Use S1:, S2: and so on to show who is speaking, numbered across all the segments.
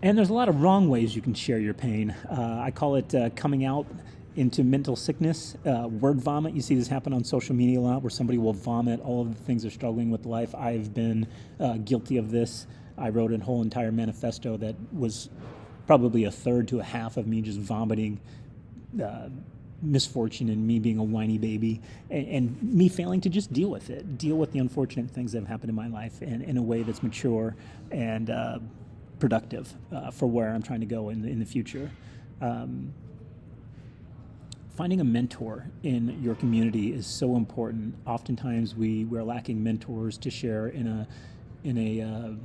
S1: And there's a lot of wrong ways you can share your pain. I call it coming out into mental sickness, word vomit. You see this happen on social media a lot where somebody will vomit all of the things they're struggling with life. I've been guilty of this. I wrote a whole entire manifesto that was probably a third to a half of me just vomiting misfortune and me being a whiny baby and me failing to just deal with it, deal with the unfortunate things that have happened in my life in a way that's mature and productive for where I'm trying to go in the future. Finding a mentor in your community is so important. Oftentimes we're lacking mentors to share in a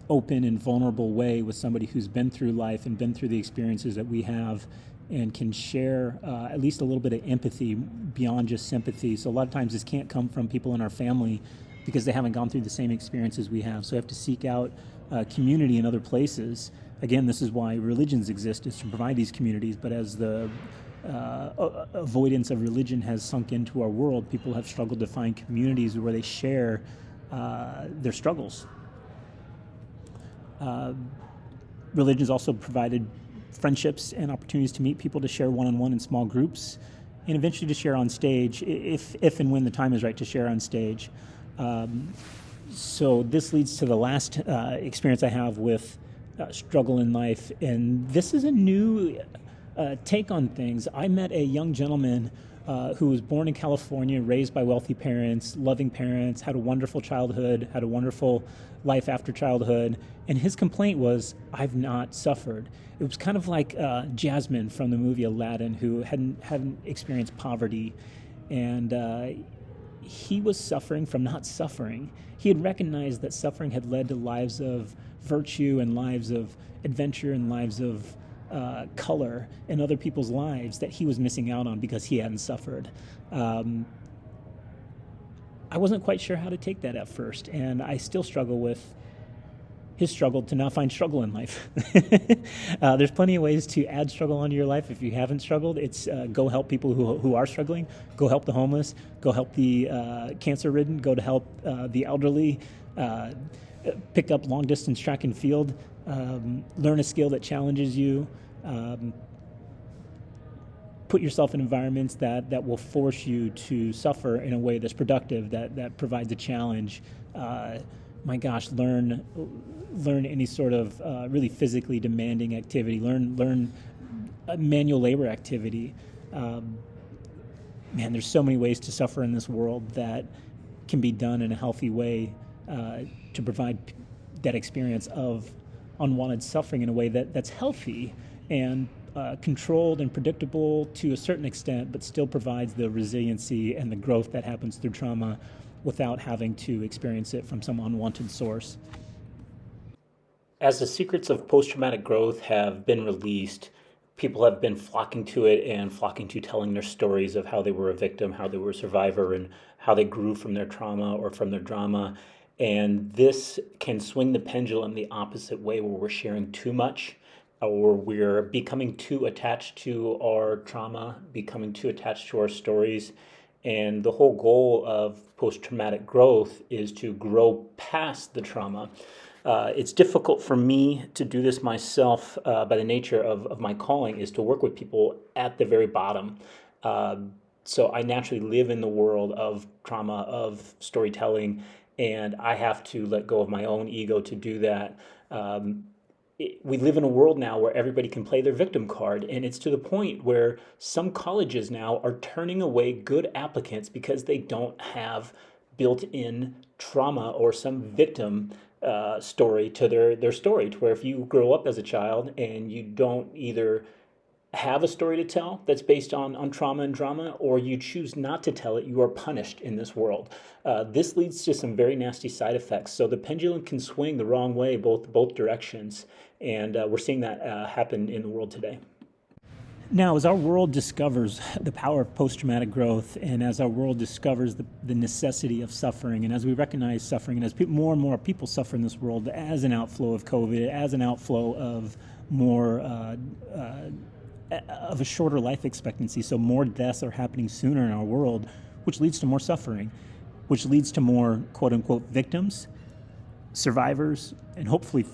S1: open and vulnerable way with somebody who's been through life and been through the experiences that we have and can share at least a little bit of empathy beyond just sympathy. So a lot of times this can't come from people in our family because they haven't gone through the same experiences we have. So we have to seek out community in other places. Again, this is why religions exist, is to provide these communities. But as the avoidance of religion has sunk into our world, people have struggled to find communities where they share their struggles. Religion's also provided friendships and opportunities to meet people, to share one-on-one in small groups, and eventually to share on stage if and when the time is right to share on stage. So this leads to the last experience I have with struggle in life, and this is a new take on things. I met a young gentleman who was born in California, raised by wealthy parents, loving parents, had a wonderful childhood, had a wonderful life after childhood, and his complaint was, I've not suffered. It was kind of like Jasmine from the movie Aladdin, who hadn't experienced poverty, and he was suffering from not suffering. He had recognized that suffering had led to lives of virtue and lives of adventure and lives of color in other people's lives that he was missing out on because he hadn't suffered. I wasn't quite sure how to take that at first, and I still struggle with his struggle to not find struggle in life. There's plenty of ways to add struggle onto your life if you haven't struggled. It's go help people who are struggling, go help the homeless, go help the cancer-ridden, go to help the elderly, pick up long-distance track and field, learn a skill that challenges you, put yourself in environments that will force you to suffer in a way that's productive, that provides a challenge. My gosh, learn any sort of really physically demanding activity. Learn manual labor activity. Man, there's so many ways to suffer in this world that can be done in a healthy way to provide that experience of unwanted suffering in a way that's healthy and controlled and predictable to a certain extent, but still provides the resiliency and the growth that happens through trauma without having to experience it from some unwanted source. As the secrets of post-traumatic growth have been released, people have been flocking to it and flocking to telling their stories of how they were a victim, how they were a survivor, and how they grew from their trauma or from their drama. And this can swing the pendulum the opposite way, where we're sharing too much or we're becoming too attached to our trauma, becoming too attached to our stories. And the whole goal of post-traumatic growth is to grow past the trauma. It's difficult for me to do this myself by the nature of my calling is to work with people at the very bottom. So I naturally live in the world of trauma, of storytelling, and I have to let go of my own ego to do that. We live in a world now where everybody can play their victim card, and it's to the point where some colleges now are turning away good applicants because they don't have built-in trauma or some victim story to their story, to where if you grow up as a child and you don't either have a story to tell that's based on trauma and drama, or you choose not to tell it, you are punished in this world. This leads to some very nasty side effects. So the pendulum can swing the wrong way, both directions, and we're seeing that happen in the world today. Now, as our world discovers the power of post-traumatic growth, and as our world discovers the necessity of suffering, and as we recognize suffering, and as more and more people suffer in this world as an outflow of COVID, as an outflow of more of a shorter life expectancy, so more deaths are happening sooner in our world, which leads to more suffering, which leads to more quote-unquote victims, survivors, and hopefully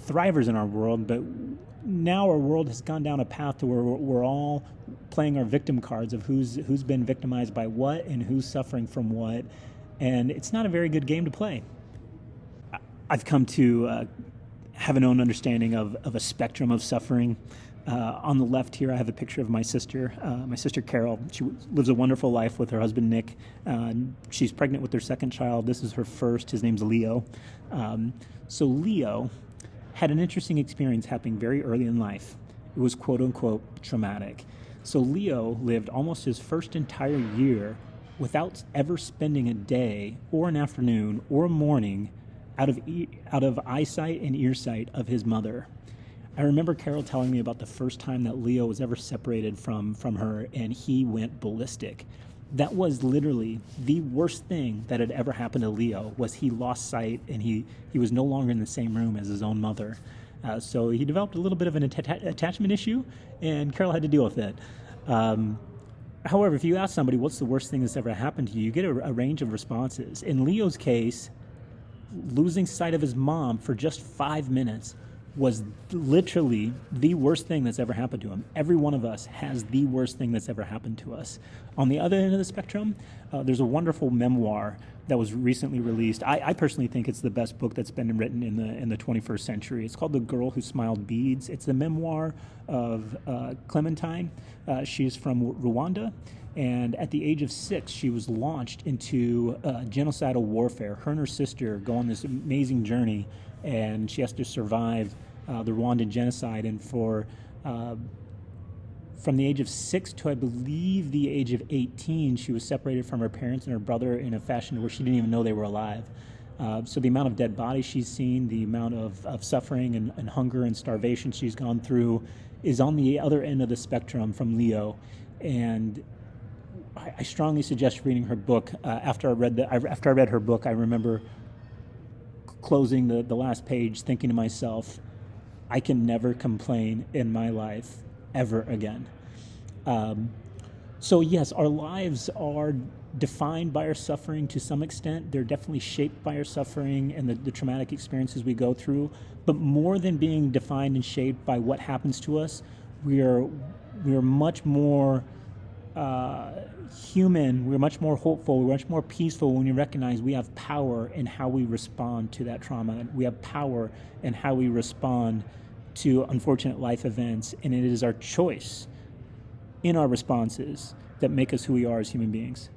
S1: thrivers in our world, but now our world has gone down a path to where we're all playing our victim cards of who's been victimized by what and who's suffering from what, and it's not a very good game to play. I've come to have an own understanding of a spectrum of suffering. On the left here, I have a picture of my sister Carol. She lives a wonderful life with her husband, Nick. She's pregnant with their second child. This is her first. His name's Leo. So Leo had an interesting experience happening very early in life. It was quote-unquote traumatic. So Leo lived almost his first entire year without ever spending a day or an afternoon or a morning out of eyesight and earsight of his mother. I remember Carol telling me about the first time that Leo was ever separated from her, and he went ballistic. That was literally the worst thing that had ever happened to Leo, was he lost sight and he was no longer in the same room as his own mother. So he developed a little bit of an attachment issue, and Carol had to deal with it. However, if you ask somebody what's the worst thing that's ever happened to you, you get a range of responses. In Leo's case, losing sight of his mom for just 5 minutes was literally the worst thing that's ever happened to him. Every one of us has the worst thing that's ever happened to us. On the other end of the spectrum, there's a wonderful memoir that was recently released. I personally think it's the best book that's been written in the 21st century. It's called The Girl Who Smiled Beads. It's the memoir of Clementine. She's from Rwanda, and at the age of 6, she was launched into genocidal warfare. Her and her sister go on this amazing journey, and she has to survive the Rwandan genocide. And from the age of 6 to, I believe, the age of 18, she was separated from her parents and her brother in a fashion where she didn't even know they were alive. So the amount of dead bodies she's seen, the amount of suffering and hunger and starvation she's gone through is on the other end of the spectrum from Leo. And I strongly suggest reading her book. After I read her book, I remember closing the last page thinking to myself, I can never complain in my life ever again. So yes, our lives are defined by our suffering to some extent. They're definitely shaped by our suffering and the traumatic experiences we go through. But more than being defined and shaped by what happens to us, we are much more human. We're much more hopeful. We're much more peaceful when we recognize we have power in how we respond to that trauma. We have power in how we respond to unfortunate life events, and it is our choice in our responses that make us who we are as human beings.